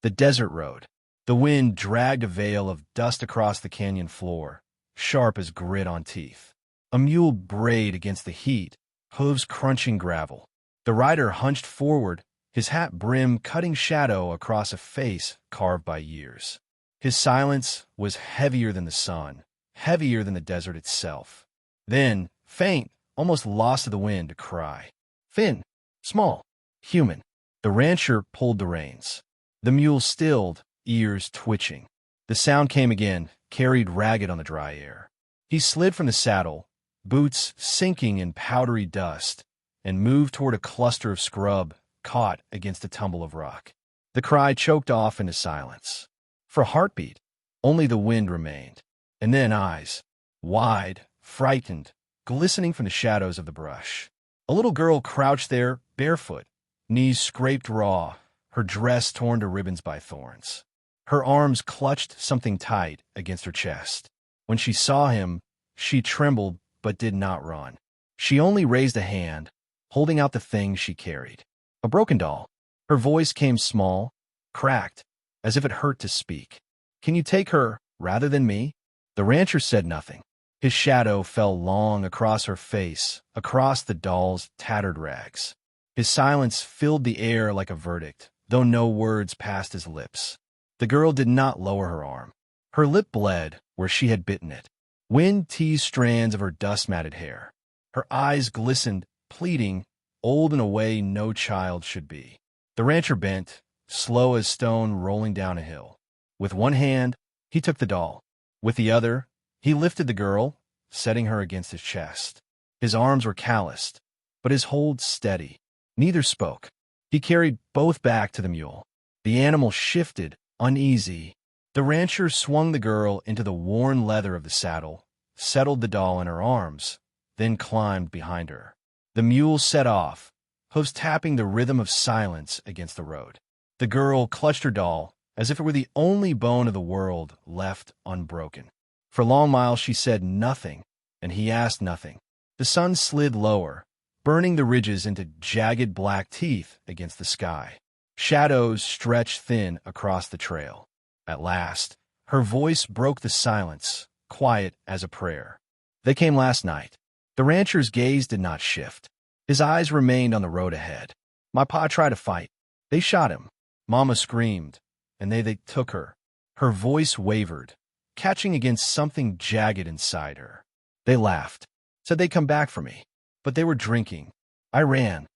The desert road. The wind dragged a veil of dust across the canyon floor, sharp as grit on teeth. A mule brayed against the heat, hooves crunching gravel. The rider hunched forward, his hat brim cutting shadow across a face carved by years. His silence was heavier than the sun, heavier than the desert itself. Then, faint, almost lost to the wind, a cry. Thin, small, human. The rancher pulled the reins. The mule stilled, ears twitching. The sound came again, carried ragged on the dry air. He slid from the saddle, boots sinking in powdery dust, and moved toward a cluster of scrub caught against a tumble of rock. The cry choked off into silence. For a heartbeat, only the wind remained, and then eyes, wide, frightened, glistening from the shadows of the brush. A little girl crouched there, barefoot, knees scraped raw, her dress torn to ribbons by thorns. Her arms clutched something tight against her chest. When she saw him, she trembled but did not run. She only raised a hand, holding out the thing she carried. A broken doll. Her voice came small, cracked, as if it hurt to speak. Can you take her, rather than me? The rancher said nothing. His shadow fell long across her face, across the doll's tattered rags. His silence filled the air like a verdict, though no words passed his lips. The girl did not lower her arm. Her lip bled where she had bitten it. Wind teased strands of her dust-matted hair. Her eyes glistened, pleading, old in a way no child should be. The rancher bent, slow as stone rolling down a hill. With one hand, he took the doll. With the other, he lifted the girl, setting her against his chest. His arms were calloused, but his hold steady. Neither spoke. He carried both back to the mule. The animal shifted, uneasy. The rancher swung the girl into the worn leather of the saddle, settled the doll in her arms, then climbed behind her. The mule set off, hoofs tapping the rhythm of silence against the road. The girl clutched her doll as if it were the only bone of the world left unbroken. For long miles she said nothing, and he asked nothing. The sun slid lower, burning the ridges into jagged black teeth against the sky. Shadows stretched thin across the trail. At last, her voice broke the silence, quiet as a prayer. They came last night. The rancher's gaze did not shift. His eyes remained on the road ahead. My pa tried to fight. They shot him. Mama screamed, and they took her. Her voice wavered, catching against something jagged inside her. They laughed, said they'd come back for me, but they were drinking. I ran.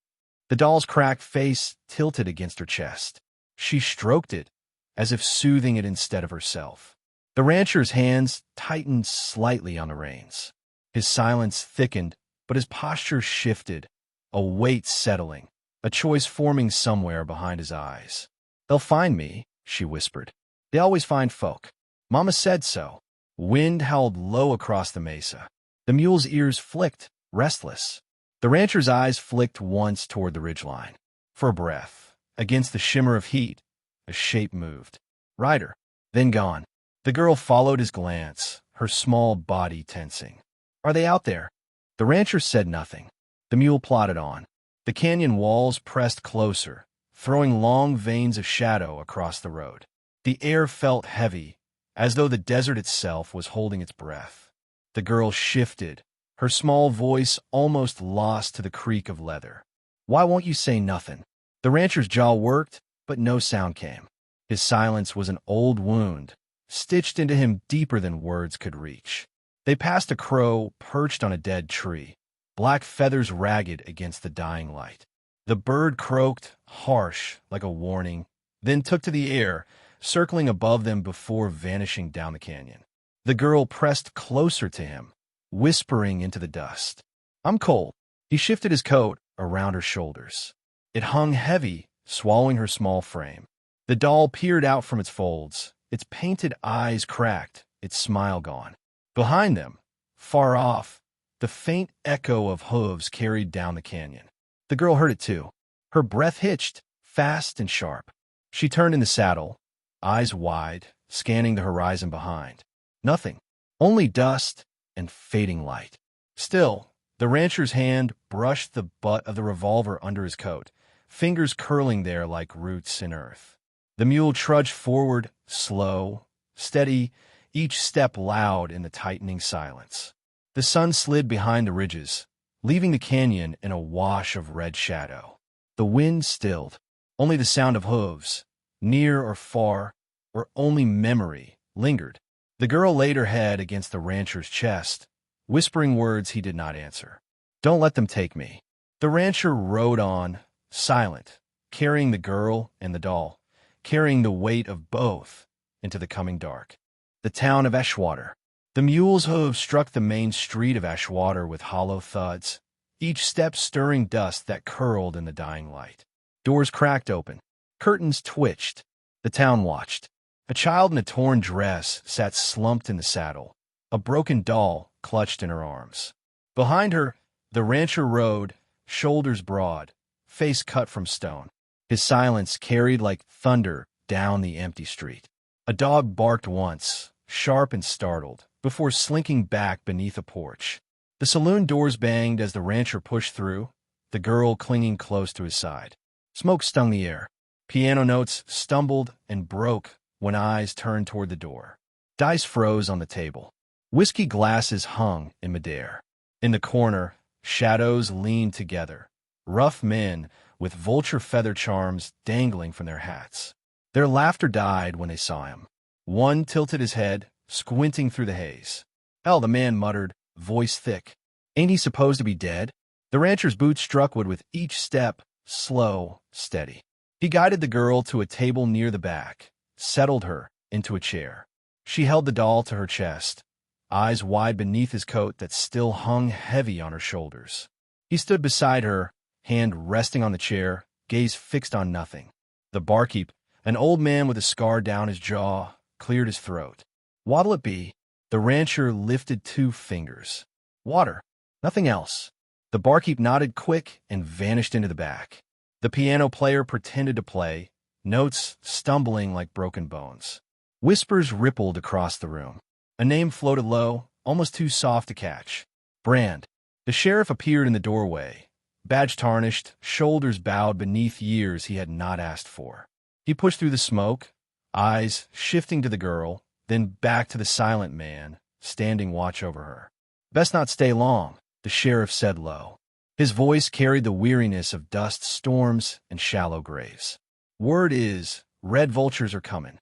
The doll's cracked face tilted against her chest. She stroked it, as if soothing it instead of herself. The rancher's hands tightened slightly on the reins. His silence thickened, but his posture shifted, a weight settling, a choice forming somewhere behind his eyes. They'll find me, she whispered. They always find folk. Mama said so. Wind howled low across the mesa. The mule's ears flicked, restless. The rancher's eyes flicked once toward the ridgeline. For a breath, against the shimmer of heat, a shape moved. Rider, then gone. The girl followed his glance, her small body tensing. Are they out there? The rancher said nothing. The mule plodded on. The canyon walls pressed closer, throwing long veins of shadow across the road. The air felt heavy, as though the desert itself was holding its breath. The girl shifted, her small voice almost lost to the creak of leather. Why won't you say nothing? The rancher's jaw worked, but no sound came. His silence was an old wound, stitched into him deeper than words could reach. They passed a crow perched on a dead tree, black feathers ragged against the dying light. The bird croaked, harsh, like a warning, then took to the air, circling above them before vanishing down the canyon. The girl pressed closer to him, whispering into the dust. I'm cold. He shifted his coat around her shoulders. It hung heavy, swallowing her small frame. The doll peered out from its folds, its painted eyes cracked, its smile gone. Behind them, far off, the faint echo of hooves carried down the canyon. The girl heard it too. Her breath hitched, fast and sharp. She turned in the saddle, eyes wide, scanning the horizon behind. Nothing, only dust and fading light. Still, the rancher's hand brushed the butt of the revolver under his coat, fingers curling there like roots in earth. The mule trudged forward, slow, steady, each step loud in the tightening silence. The sun slid behind the ridges, leaving the canyon in a wash of red shadow. The wind stilled. Only the sound of hooves, near or far, or only memory, lingered. The girl laid her head against the rancher's chest, whispering words he did not answer. "Don't let them take me." The rancher rode on, silent, carrying the girl and the doll, carrying the weight of both into the coming dark. The town of Ashwater. The mule's hooves struck the main street of Ashwater with hollow thuds, each step stirring dust that curled in the dying light. Doors cracked open. Curtains twitched. The town watched. A child in a torn dress sat slumped in the saddle, a broken doll clutched in her arms. Behind her, the rancher rode, shoulders broad, face cut from stone. His silence carried like thunder down the empty street. A dog barked once, sharp and startled, before slinking back beneath a porch. The saloon doors banged as the rancher pushed through, the girl clinging close to his side. Smoke stung the air. Piano notes stumbled and broke when eyes turned toward the door. Dice froze on the table. Whiskey glasses hung in midair. In the corner, shadows leaned together, rough men with vulture feather charms dangling from their hats. Their laughter died when they saw him. One tilted his head, squinting through the haze. "Hell," the man muttered, voice thick. "Ain't he supposed to be dead?" The rancher's boots struck wood with each step, slow, steady. He guided the girl to a table near the back, settled her into a chair. She held the doll to her chest, eyes wide beneath his coat that still hung heavy on her shoulders. He stood beside her, hand resting on the chair, gaze fixed on nothing. The barkeep, an old man with a scar down his jaw, cleared his throat. "What'll it be?" The rancher lifted 2 fingers. "Water. Nothing else." The barkeep nodded quick and vanished into the back. The piano player pretended to play, notes stumbling like broken bones. Whispers rippled across the room. A name floated low, almost too soft to catch. Brand. The sheriff appeared in the doorway, badge tarnished, shoulders bowed beneath years he had not asked for. He pushed through the smoke, eyes shifting to the girl, then back to the silent man, standing watch over her. "Best not stay long," the sheriff said low. His voice carried the weariness of dust storms and shallow graves. "Word is, Red Vultures are coming.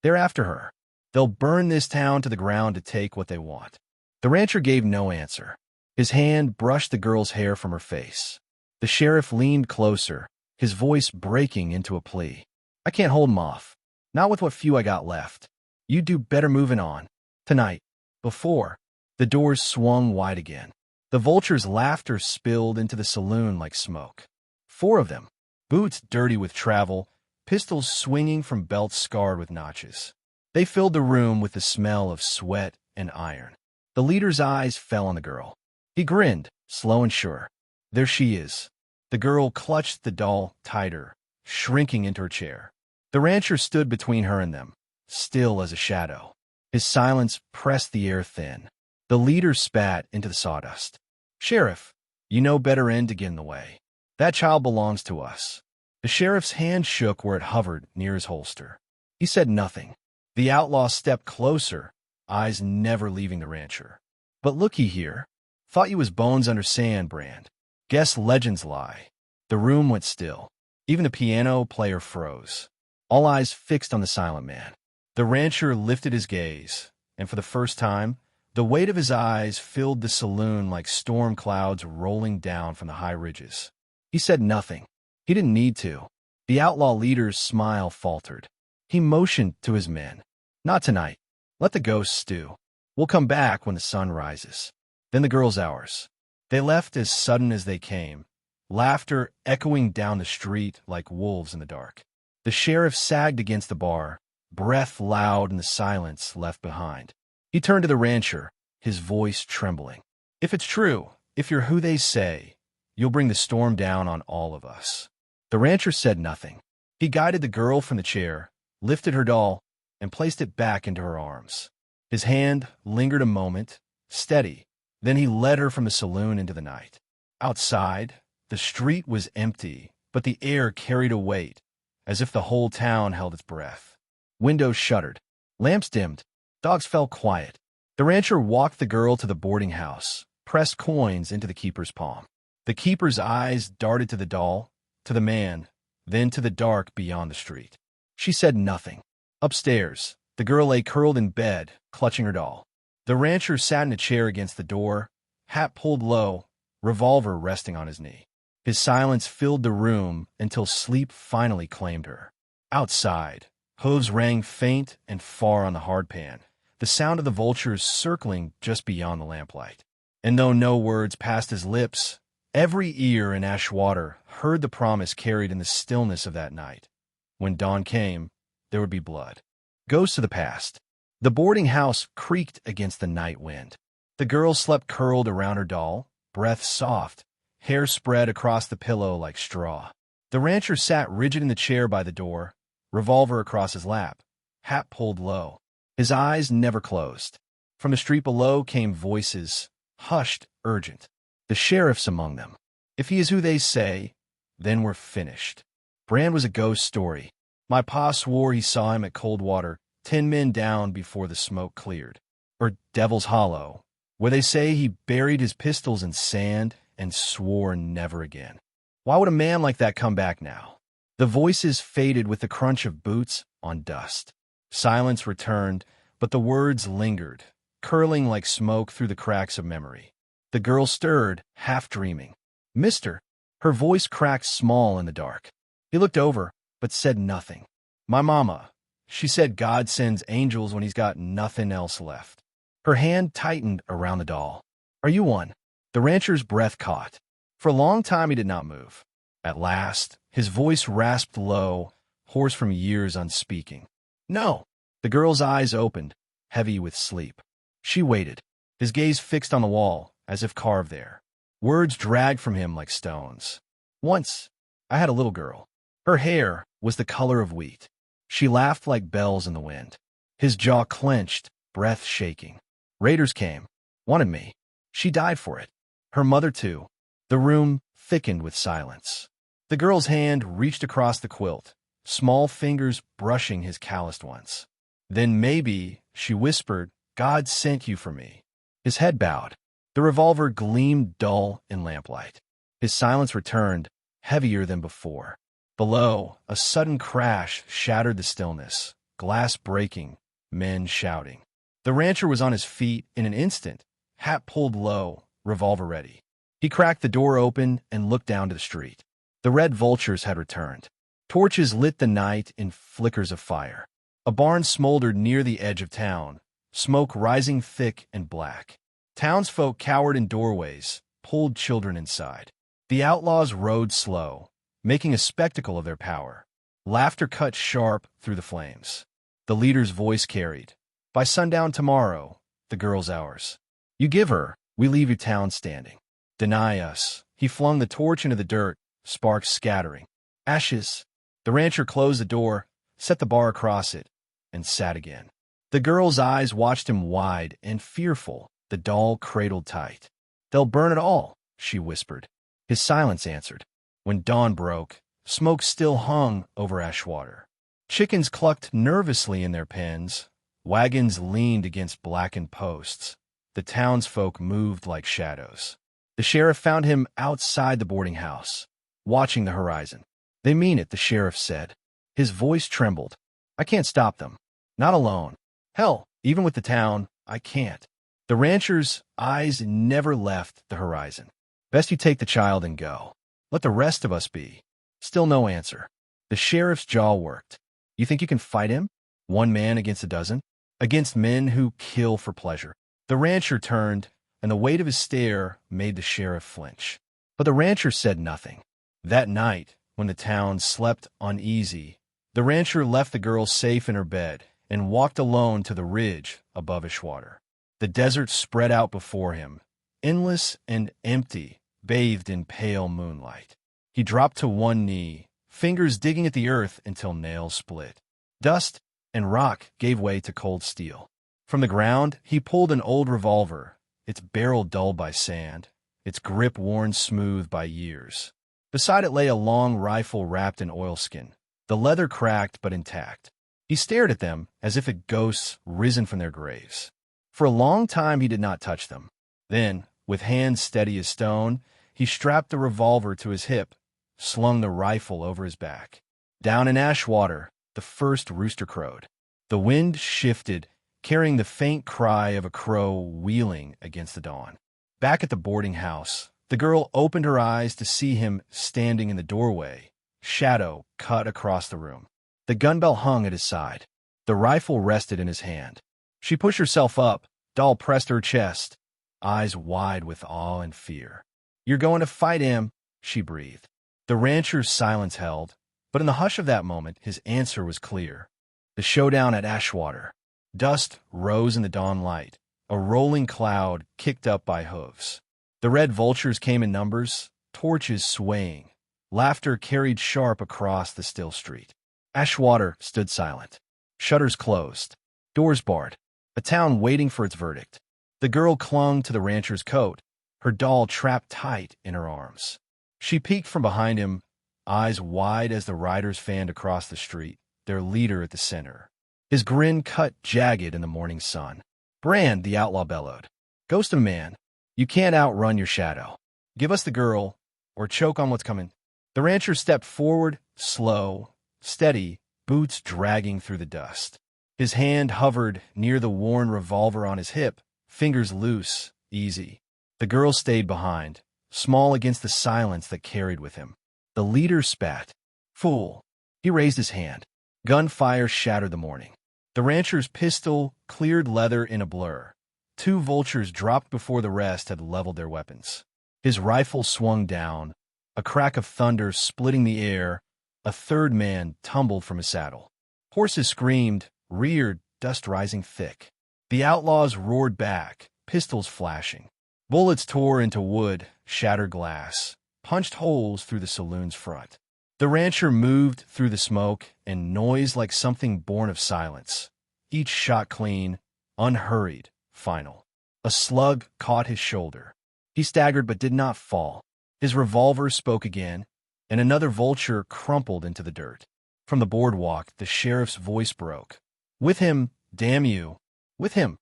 They're after her. They'll burn this town to the ground to take what they want." The rancher gave no answer. His hand brushed the girl's hair from her face. The sheriff leaned closer, his voice breaking into a plea. "I can't hold 'em off. Not with what few I got left. You'd do better moving on. Tonight." Before, the doors swung wide again. The vultures' laughter spilled into the saloon like smoke. 4 of them, boots dirty with travel, pistols swinging from belts scarred with notches. They filled the room with the smell of sweat and iron. The leader's eyes fell on the girl. He grinned, slow and sure. "There she is." The girl clutched the doll tighter, shrinking into her chair. The rancher stood between her and them, still as a shadow. His silence pressed the air thin. The leader spat into the sawdust. "Sheriff, you know better end to get in the way. That child belongs to us." The sheriff's hand shook where it hovered near his holster. He said nothing. The outlaw stepped closer, eyes never leaving the rancher. "But looky here. Thought you was bones under sand, Brand. Guess legends lie." The room went still. Even the piano player froze. All eyes fixed on the silent man. The rancher lifted his gaze, and for the first time, the weight of his eyes filled the saloon like storm clouds rolling down from the high ridges. He said nothing. He didn't need to. The outlaw leader's smile faltered. He motioned to his men. "Not tonight. Let the ghosts stew. We'll come back when the sun rises. Then the girl's ours." They left as sudden as they came, laughter echoing down the street like wolves in the dark. The sheriff sagged against the bar, breath loud in the silence left behind. He turned to the rancher, his voice trembling. "If it's true, if you're who they say, you'll bring the storm down on all of us." The rancher said nothing. He guided the girl from the chair, lifted her doll, and placed it back into her arms. His hand lingered a moment, steady. Then he led her from the saloon into the night. Outside, the street was empty, but the air carried a weight, as if the whole town held its breath. Windows shuttered. Lamps dimmed. Dogs fell quiet. The rancher walked the girl to the boarding house, pressed coins into the keeper's palm. The keeper's eyes darted to the doll, to the man, then to the dark beyond the street. She said nothing. Upstairs, the girl lay curled in bed, clutching her doll. The rancher sat in a chair against the door, hat pulled low, revolver resting on his knee. His silence filled the room until sleep finally claimed her. Outside, hooves rang faint and far on the hardpan, the sound of the vultures circling just beyond the lamplight. And though no words passed his lips, every ear in Ashwater heard the promise carried in the stillness of that night. When dawn came, there would be blood. Ghosts of the past. The boarding house creaked against the night wind. The girl slept curled around her doll, breath soft, hair spread across the pillow like straw. The rancher sat rigid in the chair by the door, revolver across his lap, hat pulled low. His eyes never closed. From the street below came voices, hushed, urgent. The sheriff's among them. If he is who they say, then we're finished. Brand was a ghost story. My pa swore he saw him at Coldwater, 10 men down before the smoke cleared. Or Devil's Hollow, where they say he buried his pistols in sand and swore never again. Why would a man like that come back now? The voices faded with the crunch of boots on dust. Silence returned, but the words lingered, curling like smoke through the cracks of memory. The girl stirred, half dreaming. "Mister." Her voice cracked small in the dark. He looked over, but said nothing. "My mama. She said God sends angels when he's got nothing else left." Her hand tightened around the doll. "Are you one?" The rancher's breath caught. For a long time he did not move. At last, his voice rasped low, hoarse from years unspeaking. "No." The girl's eyes opened, heavy with sleep. She waited, his gaze fixed on the wall, as if carved there. Words dragged from him like stones. "Once, I had a little girl. Her hair was the color of wheat. She laughed like bells in the wind." His jaw clenched, breath shaking. "Raiders came. Wanted me. She died for it. Her mother, too." The room thickened with silence. The girl's hand reached across the quilt, small fingers brushing his calloused ones. "Then maybe," she whispered, "God sent you for me." His head bowed. The revolver gleamed dull in lamplight. His silence returned, heavier than before. Below, a sudden crash shattered the stillness, glass breaking, men shouting. The rancher was on his feet in an instant, hat pulled low, revolver ready. He cracked the door open and looked down to the street. The Red Vultures had returned. Torches lit the night in flickers of fire. A barn smoldered near the edge of town, smoke rising thick and black. Townsfolk cowered in doorways, pulled children inside. The outlaws rode slow, making a spectacle of their power. Laughter cut sharp through the flames. The leader's voice carried, "By sundown tomorrow, the girl's ours. You give her, we leave your town standing. Deny us." He flung the torch into the dirt, sparks scattering. "Ashes." The rancher closed the door, set the bar across it, and sat again. The girl's eyes watched him wide and fearful, the doll cradled tight. "They'll burn it all," she whispered. His silence answered. When dawn broke, smoke still hung over Ashwater. Chickens clucked nervously in their pens. Wagons leaned against blackened posts. The townsfolk moved like shadows. The sheriff found him outside the boarding house, watching the horizon. "They mean it," the sheriff said. His voice trembled. "I can't stop them. Not alone. Hell, even with the town, I can't." The rancher's eyes never left the horizon. "Best you take the child and go. Let the rest of us be." Still no answer. The sheriff's jaw worked. "You think you can fight him? One man against a dozen? Against men who kill for pleasure?" The rancher turned, and the weight of his stare made the sheriff flinch. But the rancher said nothing. That night, when the town slept uneasy, the rancher left the girl safe in her bed and walked alone to the ridge above Ashwater. The desert spread out before him, endless and empty, bathed in pale moonlight. He dropped to one knee, fingers digging at the earth until nails split. Dust and rock gave way to cold steel. From the ground, he pulled an old revolver, its barrel dulled by sand, its grip worn smooth by years. Beside it lay a long rifle wrapped in oilskin, the leather cracked but intact. He stared at them as if at ghosts risen from their graves. For a long time he did not touch them. Then, with hands steady as stone, he strapped the revolver to his hip, slung the rifle over his back. Down in Ashwater, the first rooster crowed. The wind shifted, carrying the faint cry of a crow wheeling against the dawn. Back at the boarding house, the girl opened her eyes to see him standing in the doorway, shadow cut across the room. The gun belt hung at his side. The rifle rested in his hand. She pushed herself up, doll pressed her chest, eyes wide with awe and fear. "You're going to fight him," she breathed. The rancher's silence held, but in the hush of that moment, his answer was clear. The showdown at Ashwater. Dust rose in the dawn light, a rolling cloud kicked up by hooves. The Red Vultures came in numbers, torches swaying. Laughter carried sharp across the still street. Ashwater stood silent. Shutters closed. Doors barred. A town waiting for its verdict. The girl clung to the rancher's coat, her doll trapped tight in her arms. She peeked from behind him, eyes wide as the riders fanned across the street, their leader at the center. His grin cut jagged in the morning sun. "Brand," the outlaw bellowed. "Ghost of man, you can't outrun your shadow. Give us the girl, or choke on what's coming." The rancher stepped forward, slow, steady, boots dragging through the dust. His hand hovered near the worn revolver on his hip, fingers loose, easy. The girl stayed behind, small against the silence that carried with him. The leader spat. "Fool." He raised his hand. Gunfire shattered the morning. The rancher's pistol cleared leather in a blur. 2 vultures dropped before the rest had leveled their weapons. His rifle swung down, a crack of thunder splitting the air. A third man tumbled from his saddle. Horses screamed, reared, dust rising thick. The outlaws roared back, pistols flashing. Bullets tore into wood, shattered glass, punched holes through the saloon's front. The rancher moved through the smoke and noise like something born of silence. Each shot clean, unhurried, final. A slug caught his shoulder. He staggered but did not fall. His revolver spoke again, and another vulture crumpled into the dirt. From the boardwalk, the sheriff's voice broke. "With him, damn you! With him!"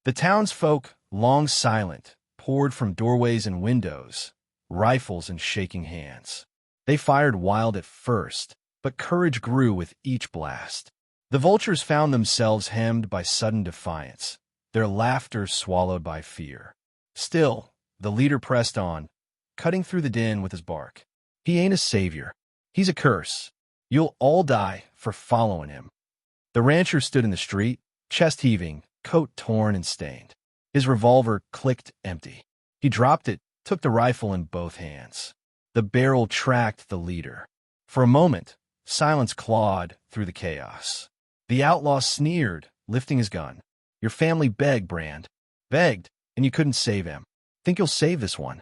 The townsfolk, long silent, poured from doorways and windows, rifles in shaking hands. They fired wild at first, but courage grew with each blast. The vultures found themselves hemmed by sudden defiance, their laughter swallowed by fear. Still, the leader pressed on, cutting through the din with his bark. "He ain't a savior. He's a curse. You'll all die for following him." The rancher stood in the street, chest heaving, coat torn and stained. His revolver clicked empty. He dropped it, took the rifle in both hands. The barrel tracked the leader. For a moment, silence clawed through the chaos. The outlaw sneered, lifting his gun. "Your family begged, Brand. Begged, and you couldn't save him. Think you'll save this one?"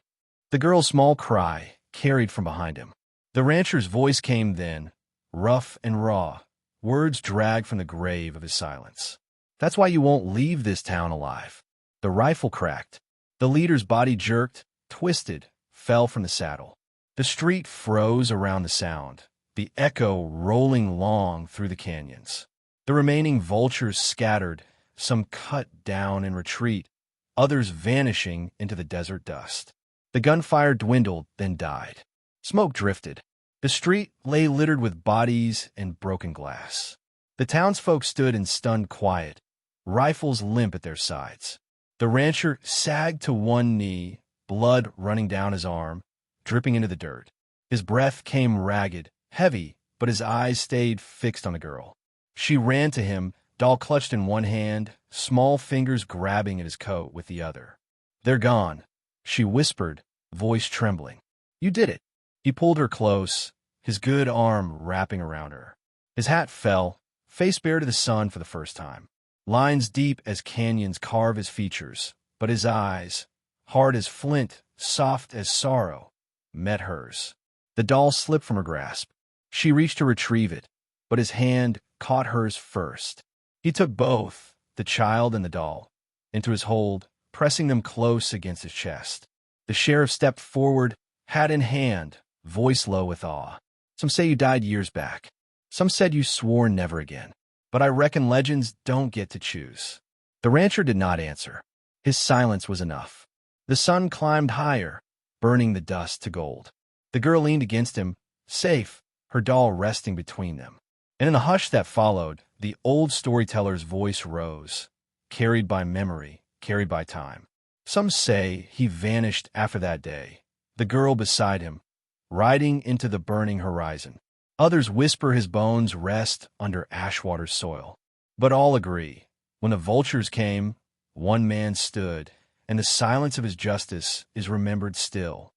The girl's small cry carried from behind him. The rancher's voice came then, rough and raw, words dragged from the grave of his silence. "That's why you won't leave this town alive." The rifle cracked. The leader's body jerked, twisted, fell from the saddle. The street froze around the sound, the echo rolling long through the canyons. The remaining vultures scattered, some cut down in retreat, others vanishing into the desert dust. The gunfire dwindled, then died. Smoke drifted. The street lay littered with bodies and broken glass. The townsfolk stood in stunned quiet, rifles limp at their sides. The rancher sagged to one knee, blood running down his arm, dripping into the dirt. His breath came ragged, heavy, but his eyes stayed fixed on the girl. She ran to him, doll clutched in one hand, small fingers grabbing at his coat with the other. "They're gone," she whispered, voice trembling. "You did it." He pulled her close, his good arm wrapping around her. His hat fell, face bare to the sun for the first time. Lines deep as canyons carve his features, but his eyes, hard as flint, soft as sorrow, met hers. The doll slipped from her grasp. She reached to retrieve it, but his hand caught hers first. He took both, the child and the doll, into his hold, pressing them close against his chest. The sheriff stepped forward, hat in hand, voice low with awe. "Some say you died years back. Some said you swore never again. But I reckon legends don't get to choose. The rancher did not answer. His silence was enough. The sun climbed higher, burning the dust to gold. The girl leaned against him, safe, her doll resting between them. And in the hush that followed, the old storyteller's voice rose, carried by memory, carried by time. Some say he vanished after that day, the girl beside him, riding into the burning horizon. Others whisper his bones rest under Ashwater soil. But all agree, when the vultures came, one man stood, and the silence of his justice is remembered still.